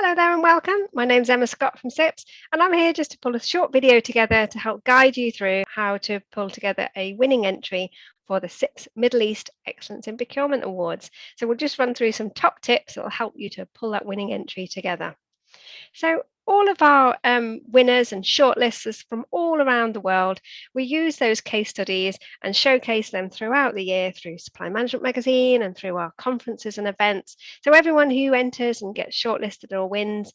Hello there and welcome. My name's Emma Scott from CIPS, and I'm here just to pull a short video together to help guide you through how to pull together a winning entry for the CIPS Middle East Excellence in Procurement Awards. So we'll just run through some top tips that will help you to pull that winning entry together. So all of our winners and shortlisters from all around the world, we use those case studies and showcase them throughout the year through Supply Management Magazine and through our conferences and events. So everyone who enters and gets shortlisted or wins,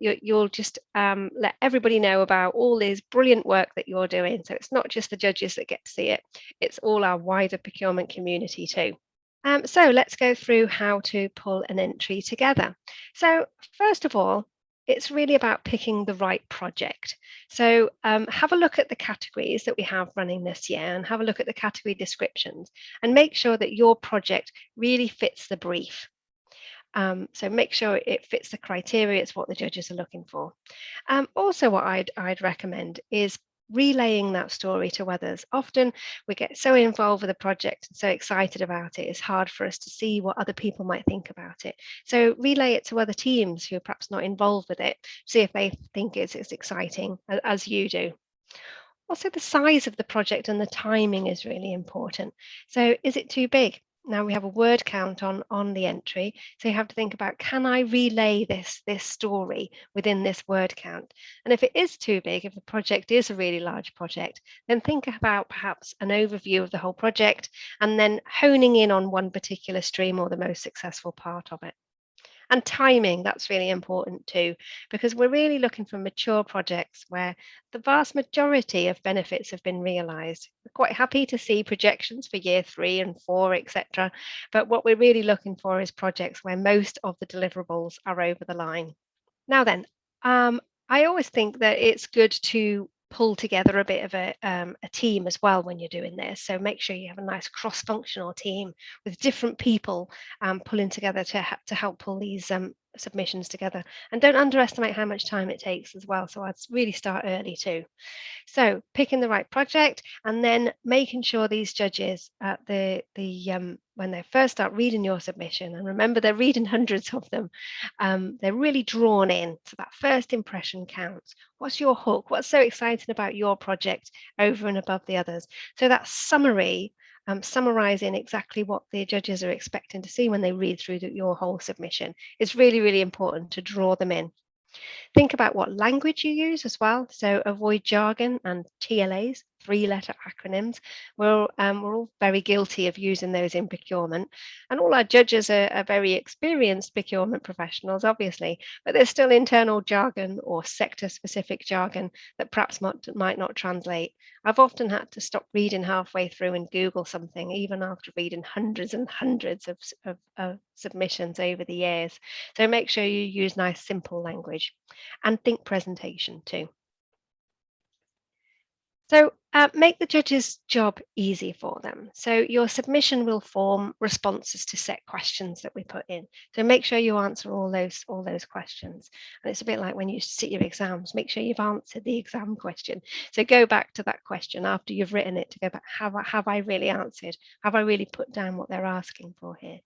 you'll just let everybody know about all this brilliant work that you're doing. So it's not just the judges that get to see it, it's all our wider procurement community too. So let's go through how to pull an entry together. So first of all, it's really about picking the right project. So have a look at the categories that we have running this year and have a look at the category descriptions and make sure that your project really fits the brief. So make sure it fits the criteria, it's what the judges are looking for. Also, what I'd recommend is relaying that story to others. Often we get so involved with a project and so excited about it, it's hard for us to see what other people might think about it. So relay it to other teams who are perhaps not involved with it, see if they think it's as exciting as you do. Also, the size of the project and the timing is really important. So is it too big? Now we have a word count on the entry, so you have to think about, can I relay this story within this word count? And if it is too big, if the project is a really large project, then think about perhaps an overview of the whole project and then honing in on one particular stream or the most successful part of it. And timing, that's really important too, because we're really looking for mature projects where the vast majority of benefits have been realised. We're quite happy to see projections for year 3 and 4, etc. But what we're really looking for is projects where most of the deliverables are over the line. Now then, I always think that it's good to pull together a bit of a team as well when you're doing this. So make sure you have a nice cross-functional team with different people pulling together to help pull these submissions together. And don't underestimate how much time it takes as well. So I'd really start early too. So picking the right project and then making sure these judges when they first start reading your submission, and remember they're reading hundreds of them, they're really drawn in. So that first impression counts. What's your hook? What's so exciting about your project over and above the others? So that summary, summarising exactly what the judges are expecting to see when they read through your whole submission is really, really important to draw them in. Think about what language you use as well. So avoid jargon and TLAs, 3-letter acronyms. We're all very guilty of using those in procurement. And all our judges are very experienced procurement professionals, obviously, but there's still internal jargon or sector-specific jargon that perhaps might not translate. I've often had to stop reading halfway through and Google something, even after reading hundreds and hundreds of submissions over the years. So make sure you use nice, simple language and think presentation too. So make the judge's job easy for them. So your submission will form responses to set questions that we put in. So make sure you answer all those questions. And it's a bit like when you sit your exams, make sure you've answered the exam question. So go back to that question after you've written it to go back, have I really answered? Have I really put down what they're asking for here?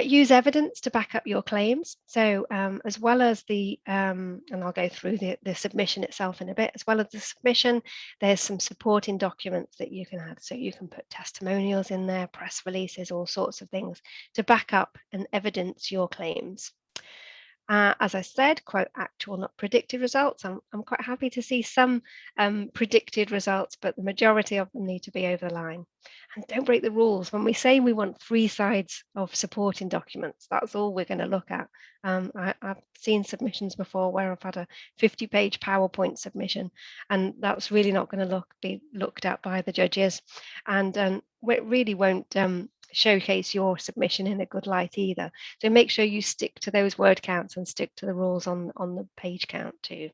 Use evidence to back up your claims. So as well as and I'll go through the submission itself in a bit, as well as the submission, there's some supporting documents that you can add. So you can put testimonials in there, press releases, all sorts of things to back up and evidence your claims. As I said, quote actual, not predicted results. I'm quite happy to see some predicted results, but the majority of them need to be over the line. And don't break the rules. When we say we want 3 sides of supporting documents, that's all we're going to look at. I've seen submissions before where I've had a 50-page PowerPoint submission, and that's really not going to be looked at by the judges. And it really won't showcase your submission in a good light either. So make sure you stick to those word counts and stick to the rules on the page count too.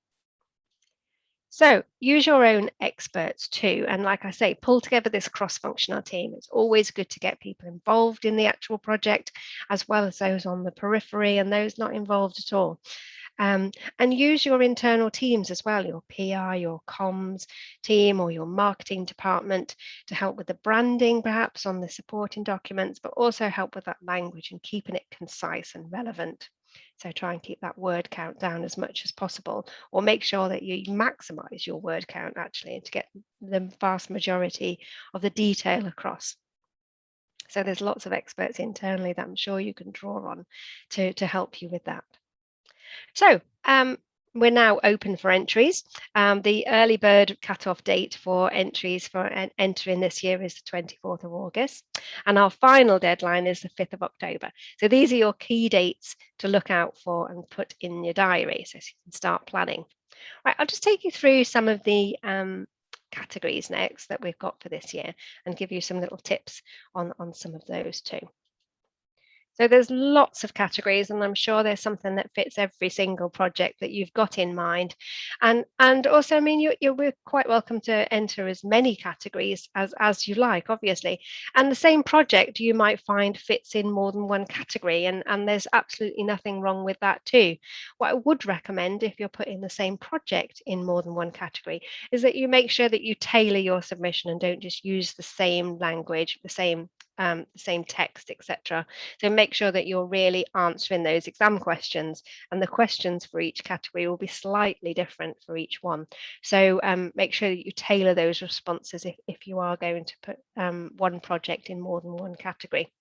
So use your own experts too. And like I say, pull together this cross-functional team. It's always good to get people involved in the actual project, as well as those on the periphery and those not involved at all. And use your internal teams as well, your PR, your comms team, or your marketing department to help with the branding, perhaps on the supporting documents, but also help with that language and keeping it concise and relevant. So try and keep that word count down as much as possible, or make sure that you maximize your word count actually to get the vast majority of the detail across. So there's lots of experts internally that I'm sure you can draw on to help you with that. So we're now open for entries. The early bird cutoff date for entries for entering this year is the 24th of August. And our final deadline is the 5th of October. So these are your key dates to look out for and put in your diary so you can start planning. Right, I'll just take you through some of the categories next that we've got for this year and give you some little tips on some of those too. So there's lots of categories, and I'm sure there's something that fits every single project that you've got in mind. And also, I mean, you're quite welcome to enter as many categories as you like, obviously. And the same project you might find fits in more than one category, and there's absolutely nothing wrong with that too. What I would recommend if you're putting the same project in more than one category is that you make sure that you tailor your submission and don't just use the same language, the same text, etc. So make sure that you're really answering those exam questions, and the questions for each category will be slightly different for each one. So make sure that you tailor those responses if you are going to put one project in more than one category.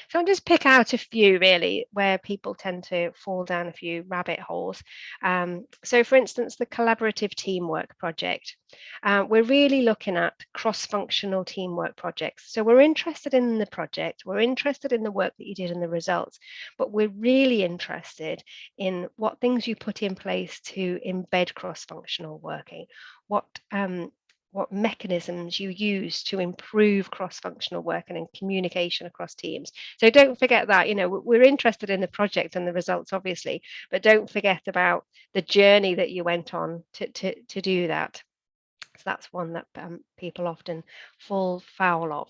So I'll just pick out a few really where people tend to fall down a few rabbit holes. So for instance, the collaborative teamwork project. We're really looking at cross-functional teamwork projects. So we're interested in the project, we're interested in the work that you did and the results, but we're really interested in what things you put in place to embed cross-functional working, what mechanisms you use to improve cross-functional working and communication across teams. So don't forget that, we're interested in the project and the results, obviously, but don't forget about the journey that you went on to do that. So that's one that people often fall foul of.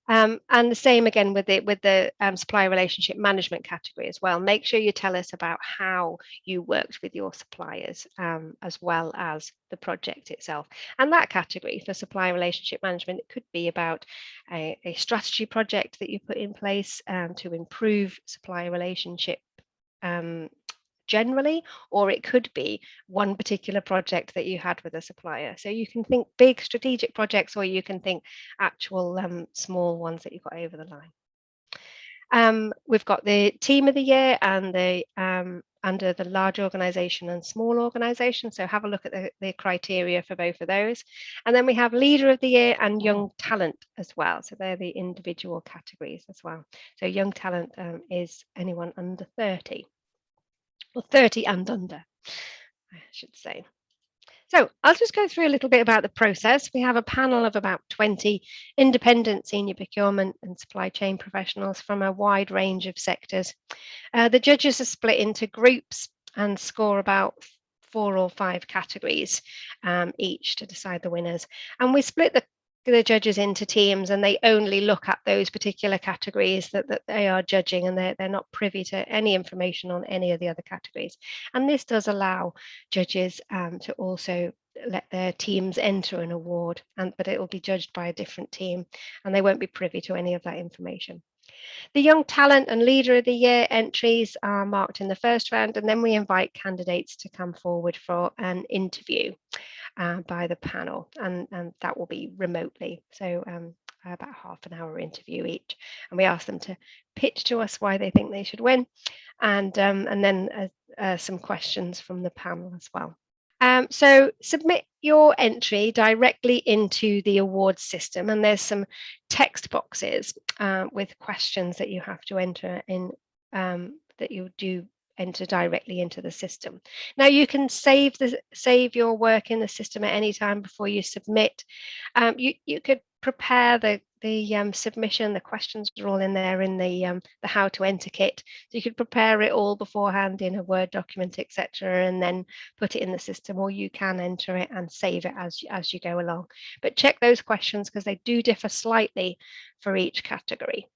And the same again with the supplier relationship management category as well. Make sure you tell us about how you worked with your suppliers as well as the project itself. And that category for supplier relationship management, it could be about a strategy project that you put in place to improve supplier relationship generally, or it could be one particular project that you had with a supplier. So you can think big strategic projects, or you can think actual small ones that you got over the line. We've got the team of the year and the under the large organization and small organization. So have a look at the criteria for both of those. And then we have leader of the year and young talent as well. So they're the individual categories as well. So young talent is anyone under 30. Or 30 and under, I should say. So I'll just go through a little bit about the process. We have a panel of about 20 independent senior procurement and supply chain professionals from a wide range of sectors. The judges are split into groups and score about 4 or 5 categories each to decide the winners. And we split the judges into teams, and they only look at those particular categories that they are judging, and they're not privy to any information on any of the other categories. And this does allow judges to also let their teams enter an award, but it will be judged by a different team, and they won't be privy to any of that information. The Young Talent and Leader of the Year entries are marked in the first round, and then we invite candidates to come forward for an interview by the panel, and that will be remotely. So about half an hour interview each, and we ask them to pitch to us why they think they should win, and then some questions from the panel as well. So submit your entry directly into the awards system, and there's some text boxes with questions that you have to enter in, that you do enter directly into the system. Now you can save your work in the system at any time before you submit. You could prepare the submission. The questions are all in there in the how to enter kit. So you could prepare it all beforehand in a Word document, etc., and then put it in the system, or you can enter it and save it as you go along. But check those questions because they do differ slightly for each category.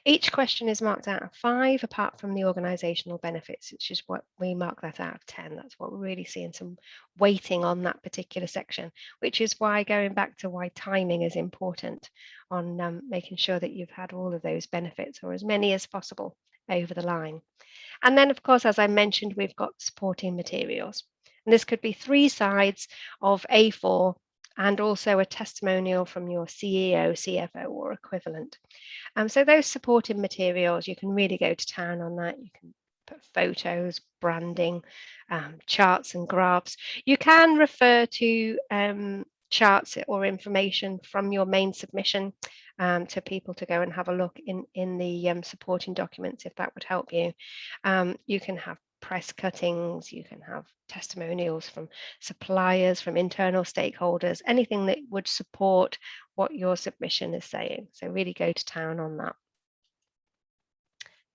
Each question is marked out of 5, apart from the organisational benefits, which is what we mark that out of 10. That's what we're really seeing some weighting on that particular section, which is why going back to why timing is important on making sure that you've had all of those benefits, or as many as possible, over the line. And then, of course, as I mentioned, we've got supporting materials. And this could be 3 sides of A4 and also a testimonial from your CEO, CFO, or equivalent. So those supporting materials, you can really go to town on that. You can put photos, branding, charts and graphs. You can refer to charts or information from your main submission to people to go and have a look in the supporting documents if that would help you. You can have press cuttings, you can have testimonials from suppliers, from internal stakeholders, anything that would support what your submission is saying. So really go to town on that.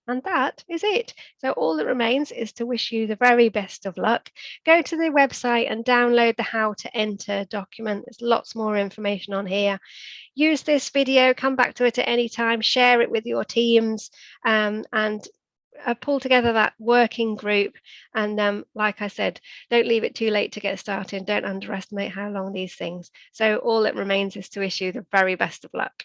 And that is it. So all that remains is to wish you the very best of luck. Go to the website and download the How to Enter document. There's lots more information on here. Use this video, come back to it at any time, share it with your teams, and pull together that working group. And like I said, don't leave it too late to get started. Don't underestimate how long these things. So all that remains is to wish you the very best of luck.